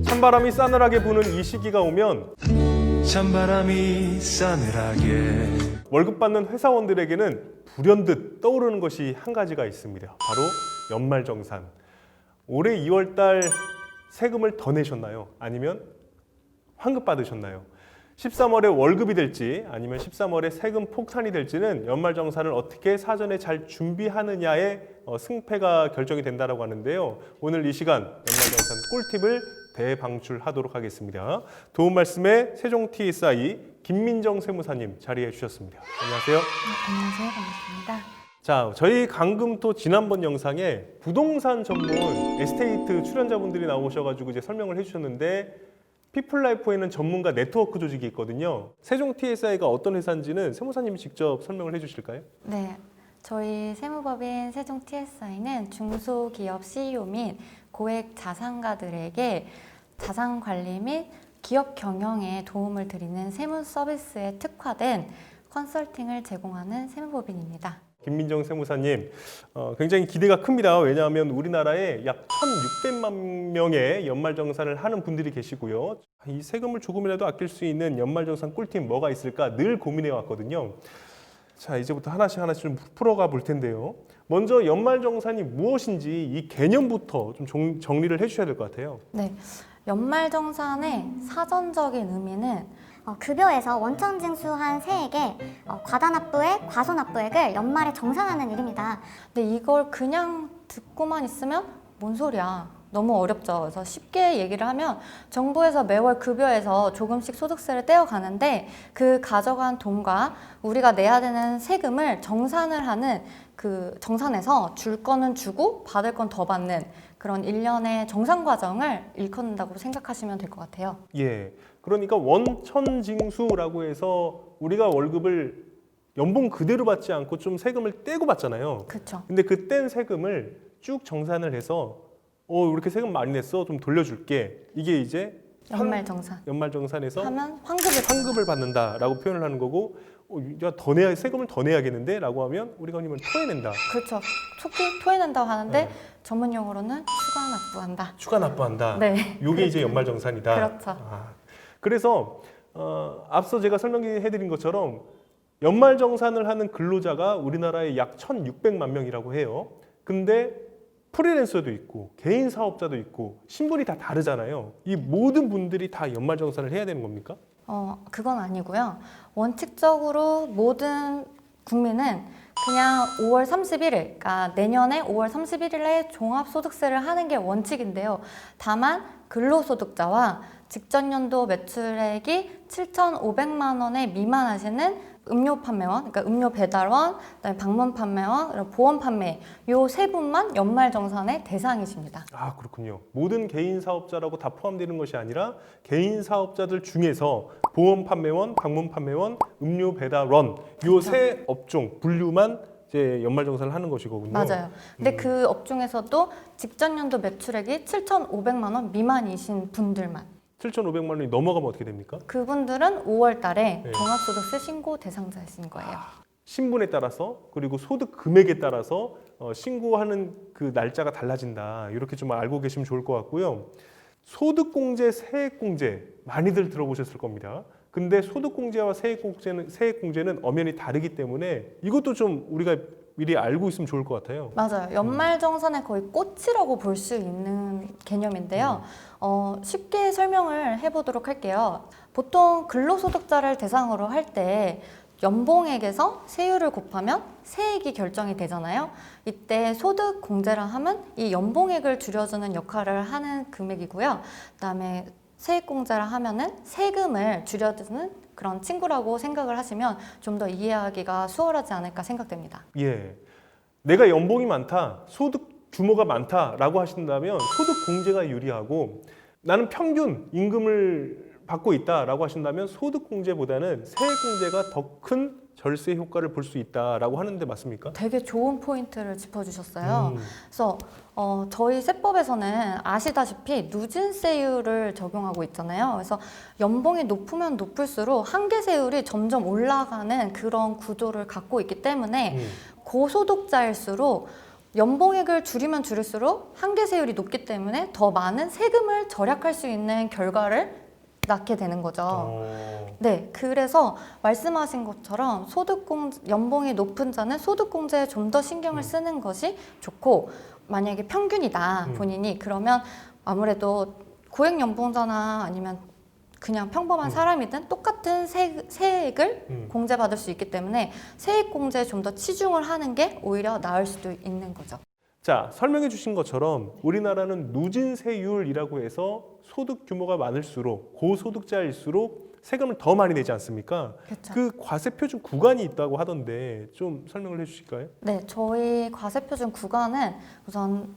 찬바람이 싸늘하게 부는 이 시기가 오면 찬바람이 싸늘하게 월급 받는 회사원들에게는 불현듯 떠오르는 것이 한 가지가 있습니다. 바로 연말정산. 올해 2월달 세금을 더 내셨나요? 아니면 환급 받으셨나요? 13월에 월급이 될지 아니면 13월에 세금 폭탄이 될지는 연말정산을 어떻게 사전에 잘 준비하느냐에 승패가 결정이 된다고 하는데요. 오늘 이 시간 연말정산 꿀팁을 대방출하도록 하겠습니다. 도움 말씀에 세종 TSI 김민정 세무사님 자리해 주셨습니다. 안녕하세요. 안녕하세요. 반갑습니다. 자, 저희 강금토 지난번 영상에 부동산 전문 에스테이트 출연자분들이 나오셔가지고 이제 설명을 해주셨는데 피플라이프에는 전문가 네트워크 조직이 있거든요. 세종 TSI가 어떤 회사인지는 세무사님이 직접 설명을 해주실까요? 네, 저희 세무법인 세종 TSI는 중소기업 CEO 및 고액 자산가들에게 자산 관리 및 기업 경영에 도움을 드리는 세무 서비스에 특화된 컨설팅을 제공하는 세무법인입니다. 김민정 세무사님, 굉장히 기대가 큽니다. 왜냐하면 우리나라에 약 1,600만 명의 연말정산을 하는 분들이 계시고요. 이 세금을 조금이라도 아낄 수 있는 연말정산 꿀팁 뭐가 있을까 늘 고민해 왔거든요. 자, 이제부터 하나씩 좀 풀어가 볼 텐데요. 먼저 연말정산이 무엇인지 이 개념부터 좀 정리를 해주셔야 될 것 같아요. 네, 연말정산의 사전적인 의미는 급여에서 원천 징수한 세액에 과다납부액, 과소납부액을 연말에 정산하는 일입니다. 근데 이걸 그냥 듣고만 있으면 뭔 소리야? 너무 어렵죠. 그래서 쉽게 얘기를 하면 정부에서 매월 급여에서 조금씩 소득세를 떼어가는데 그 가져간 돈과 우리가 내야 되는 세금을 정산을 하는 그 정산해서 줄 거는 주고 받을 건 더 받는 그런 일련의 정산 과정을 일컫는다고 생각하시면 될 것 같아요. 예, 그러니까 원천징수라고 해서 우리가 월급을 연봉 그대로 받지 않고 좀 세금을 떼고 받잖아요. 그렇죠. 근데 그 뗀 세금을 쭉 정산을 해서 이렇게 세금 많이 냈어, 좀 돌려줄게. 이게 이제 연말정산에서 하면 환급을 받는다라고 표현을 하는 거고, 야, 세금을 더 내야겠는데? 라고 하면 우리가 아니면 토해낸다. 그렇죠. 속히 토해낸다고 하는데 네. 전문 용어로는 추가 납부한다. 추가 납부한다. 네. 이게 이제 연말정산이다. 그렇죠. 그래서 앞서 제가 설명해드린 것처럼 연말정산을 하는 근로자가 우리나라에 약 1,600만 명이라고 해요. 근데 프리랜서도 있고 개인 사업자도 있고 신분이 다 다르잖아요. 이 모든 분들이 다 연말정산을 해야 되는 겁니까? 그건 아니고요. 원칙적으로 모든 국민은 그냥 5월 31일, 그러니까 내년에 5월 31일에 종합소득세를 하는 게 원칙인데요. 다만 근로소득자와 직전 연도 매출액이 7,500만 원에 미만하시는 음료 판매원, 그러니까 음료 배달원, 그다음에 방문 판매원, 보험 판매 요 세 분만 연말정산의 대상이십니다. 아, 그렇군요. 모든 개인 사업자라고 다 포함되는 것이 아니라 개인 사업자들 중에서 보험 판매원, 방문 판매원, 음료 배달원 요 세 업종 분류만 이제 연말정산을 하는 것이거든요. 맞아요. 근데 그 업종에서도 직전 연도 매출액이 7,500만 원 미만이신 분들만 7,500만 원이 넘어가면 어떻게 됩니까? 그분들은 5월 달에 네. 종합소득세 신고 대상자이신 거예요. 신분에 따라서 그리고 소득 금액에 따라서 신고하는 그 날짜가 달라진다. 이렇게 좀 알고 계시면 좋을 것 같고요. 소득공제, 세액공제 많이들 들어보셨을 겁니다. 근데 소득공제와 세액공제는 엄연히 다르기 때문에 이것도 좀 우리가 미리 알고 있으면 좋을 것 같아요. 맞아요. 연말정산의 거의 꽃이라고 볼 수 있는 개념인데요. 쉽게 설명을 해보도록 할게요. 보통 근로소득자를 대상으로 할 때 연봉액에서 세율을 곱하면 세액이 결정이 되잖아요. 이때 소득공제라 하면 이 연봉액을 줄여주는 역할을 하는 금액이고요. 그다음에 세액공제라 하면은 세금을 줄여주는 그런 친구라고 생각을 하시면 좀 더 이해하기가 수월하지 않을까 생각됩니다. 예, 내가 연봉이 많다, 소득 규모가 많다라고 하신다면 소득 공제가 유리하고 나는 평균 임금을 받고 있다라고 하신다면 소득 공제보다는 세액 공제가 더 큰 절세 효과를 볼 수 있다라고 하는데 맞습니까? 되게 좋은 포인트를 짚어주셨어요. 그래서 저희 세법에서는 아시다시피 누진세율을 적용하고 있잖아요. 그래서 연봉이 높으면 높을수록 한계세율이 점점 올라가는 그런 구조를 갖고 있기 때문에 고소득자일수록 연봉액을 줄이면 줄일수록 한계세율이 높기 때문에 더 많은 세금을 절약할 수 있는 결과를 낳게 되는 거죠. 네, 그래서 말씀하신 것처럼 연봉이 높은 자는 소득공제에 좀 더 신경을 쓰는 것이 좋고, 만약에 평균이다 본인이 그러면 아무래도 고액연봉자나 아니면 그냥 평범한 사람이든 똑같은 세액을 공제받을 수 있기 때문에 세액공제에 좀 더 치중을 하는 게 오히려 나을 수도 있는 거죠. 자, 설명해 주신 것처럼 우리나라는 누진세율이라고 해서 소득 규모가 많을수록 고소득자일수록 세금을 더 많이 내지 않습니까? 그렇죠. 그 과세표준 구간이 있다고 하던데 좀 설명을 해주실까요? 네, 저희 과세표준 구간은 우선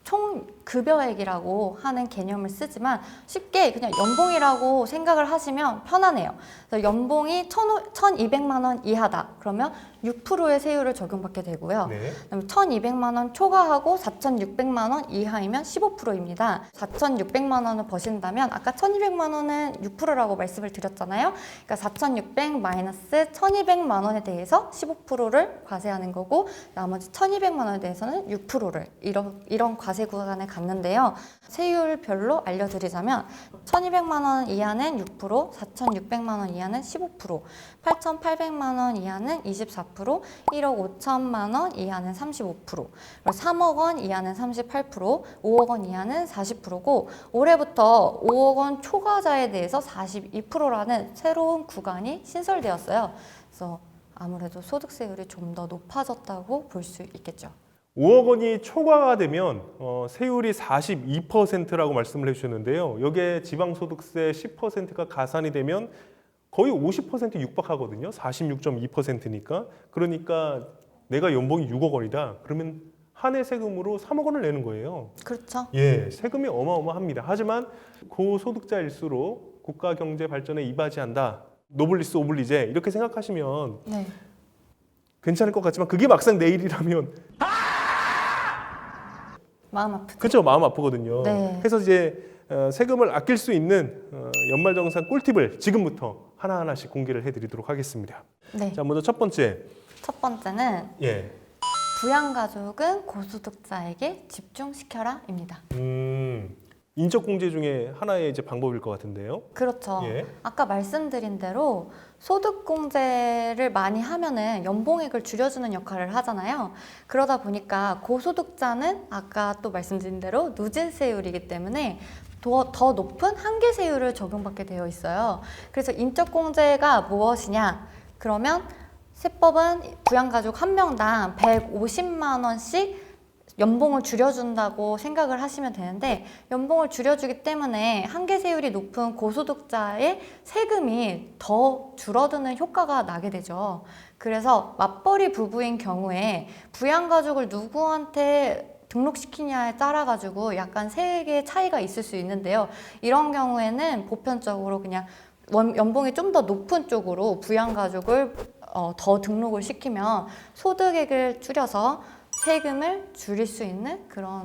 총 급여액이라고 하는 개념을 쓰지만 쉽게 그냥 연봉이라고 생각을 하시면 편하네요. 그래서 연봉이 1,200만 원 이하다. 그러면 6%의 세율을 적용받게 되고요. 네. 그다음에 1,200만 원 초과하고 4,600만 원 이하이면 15%입니다. 4,600만 원을 버신다면 아까 1,200만 원은 6%라고 말씀을 드렸잖아요. 그러니까 4,600 마이너스 1,200만 원에 대해서 15%를 과세하는 거고 나머지 1,200만 원에 대해서는 6%를 이런 과세 구간에 갔는데요. 세율별로 알려드리자면 1,200만 원 이하는 6%, 4,600만 원 이하는 15%, 8,800만 원 이하는 24%, 1억 5천만 원 이하는 35%, 그리고 3억 원 이하는 38%, 5억 원 이하는 40%고 올해부터 5억 원 초과자에 대해서 42%라는 새로운 구간이 신설되었어요. 그래서 아무래도 소득세율이 좀 더 높아졌다고 볼 수 있겠죠. 5억 원이 초과가 되면 세율이 42%라고 말씀을 해주셨는데요. 여기에 지방소득세 10%가 가산이 되면 거의 50% 육박하거든요. 46.2%니까. 그러니까 내가 연봉이 6억 원이다. 그러면 한 해 세금으로 3억 원을 내는 거예요. 그렇죠. 예, 세금이 어마어마합니다. 하지만 고소득자일수록 국가 경제 발전에 이바지한다. 노블리스 오블리제 이렇게 생각하시면 네. 괜찮을 것 같지만 그게 막상 내 일이라면 마음 아프죠. 그렇죠, 마음 아프거든요. 네. 그래서 이제 세금을 아낄 수 있는 연말정산 꿀팁을 지금부터 하나하나씩 공개를 해드리도록 하겠습니다. 네. 자, 먼저 첫 번째, 첫 번째는 예, 부양가족은 고소득자에게 집중시켜라입니다. 인적공제 중에 하나의 이제 방법일 것 같은데요. 그렇죠. 예. 아까 말씀드린 대로 소득공제를 많이 하면은 연봉액을 줄여주는 역할을 하잖아요. 그러다 보니까 고소득자는 아까 또 말씀드린 대로 누진세율이기 때문에 더 높은 한계세율을 적용받게 되어 있어요. 그래서 인적공제가 무엇이냐? 그러면 세법은 부양가족 한 명당 150만 원씩 연봉을 줄여준다고 생각을 하시면 되는데 연봉을 줄여주기 때문에 한계세율이 높은 고소득자의 세금이 더 줄어드는 효과가 나게 되죠. 그래서 맞벌이 부부인 경우에 부양가족을 누구한테 등록시키냐에 따라 가지고 약간 세액의 차이가 있을 수 있는데요. 이런 경우에는 보편적으로 그냥 연봉이 좀 더 높은 쪽으로 부양가족을 더 등록을 시키면 소득액을 줄여서 세금을 줄일 수 있는 그런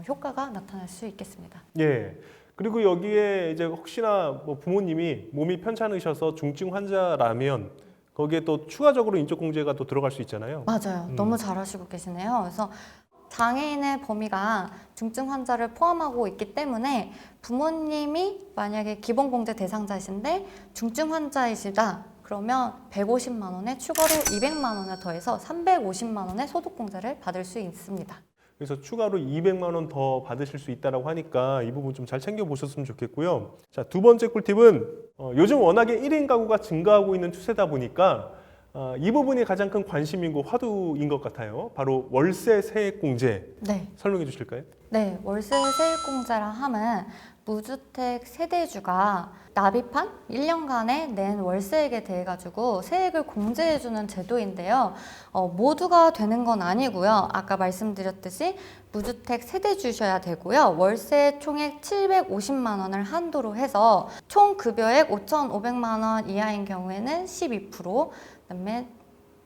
효과가 나타날 수 있겠습니다. 예. 그리고 여기에 이제 혹시나 뭐 부모님이 몸이 편찮으셔서 중증 환자라면 거기에 또 추가적으로 인적공제가 또 들어갈 수 있잖아요. 맞아요. 너무 잘하시고 계시네요. 그래서 장애인의 범위가 중증 환자를 포함하고 있기 때문에 부모님이 만약에 기본공제 대상자이신데 중증 환자이시다. 그러면 150만 원에 추가로 200만 원을 더해서 350만 원의 소득공제를 받을 수 있습니다. 그래서 추가로 200만 원 더 받으실 수 있다고 하니까 이 부분 좀 잘 챙겨보셨으면 좋겠고요. 자, 두 번째 꿀팁은 요즘 워낙에 1인 가구가 증가하고 있는 추세다 보니까 이 부분이 가장 큰 관심이고 화두인 것 같아요. 바로 월세 세액공제 네. 설명해 주실까요? 네, 월세 세액공제라 함은 무주택 세대주가 납입한 1년간에 낸 월세액에 대해 가지고 세액을 공제해주는 제도인데요. 모두가 되는 건 아니고요. 아까 말씀드렸듯이 무주택 세대주셔야 되고요. 월세 총액 750만 원을 한도로 해서 총 급여액 5,500만 원 이하인 경우에는 12%, 그다음에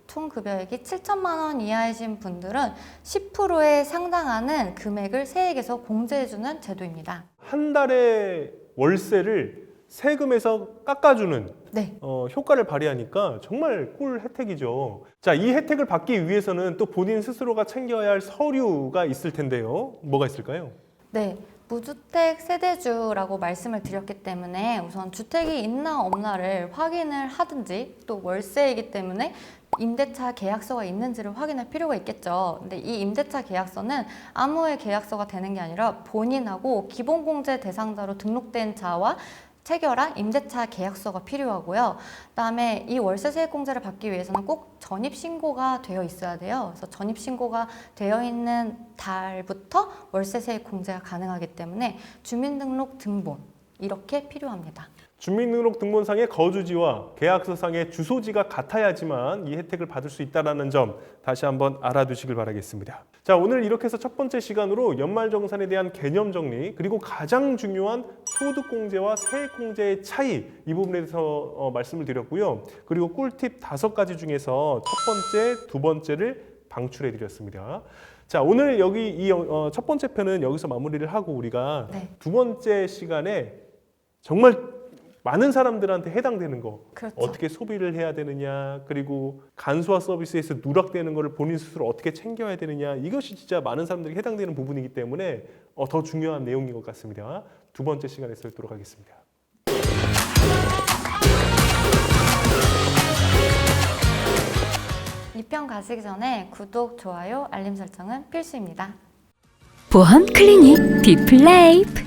총 급여액이 7천만 원 이하이신 분들은 10%에 상당하는 금액을 세액에서 공제해주는 제도입니다. 한 달에 월세를 세금에서 깎아주는 네. 효과를 발휘하니까 정말 꿀 혜택이죠. 자, 이 혜택을 받기 위해서는 또 본인 스스로가 챙겨야 할 서류가 있을 텐데요. 뭐가 있을까요? 네. 무주택 세대주라고 말씀을 드렸기 때문에 우선 주택이 있나 없나를 확인을 하든지 또 월세이기 때문에 임대차 계약서가 있는지를 확인할 필요가 있겠죠. 근데 이 임대차 계약서는 아무의 계약서가 되는 게 아니라 본인하고 기본공제 대상자로 등록된 자와 체결한 임대차 계약서가 필요하고요. 그다음에 이 월세 세액공제를 받기 위해서는 꼭 전입신고가 되어 있어야 돼요. 그래서 전입신고가 되어 있는 달부터 월세 세액공제가 가능하기 때문에 주민등록 등본 이렇게 필요합니다. 주민등록등본상의 거주지와 계약서상의 주소지가 같아야지만 이 혜택을 받을 수 있다는 점 다시 한번 알아두시길 바라겠습니다. 자, 오늘 이렇게 해서 첫 번째 시간으로 연말정산에 대한 개념 정리 그리고 가장 중요한 소득공제와 세액공제의 차이 이 부분에 대해서 말씀을 드렸고요. 그리고 꿀팁 5가지 중에서 첫 번째, 두 번째를 방출해 드렸습니다. 자, 오늘 여기 이 첫 번째 편은 여기서 마무리를 하고 우리가 네. 두 번째 시간에 정말 많은 사람들한테 해당되는 거 그렇죠. 어떻게 소비를 해야 되느냐 그리고 간소화 서비스에서 누락되는 거를 본인 스스로 어떻게 챙겨야 되느냐 이것이 진짜 많은 사람들이 해당되는 부분이기 때문에 더 중요한 내용인 것 같습니다. 두 번째 시간에서 뵙도록 하겠습니다. 이 편 가시기 전에 구독, 좋아요, 알림 설정은 필수입니다. 보험 클리닉 디플라이프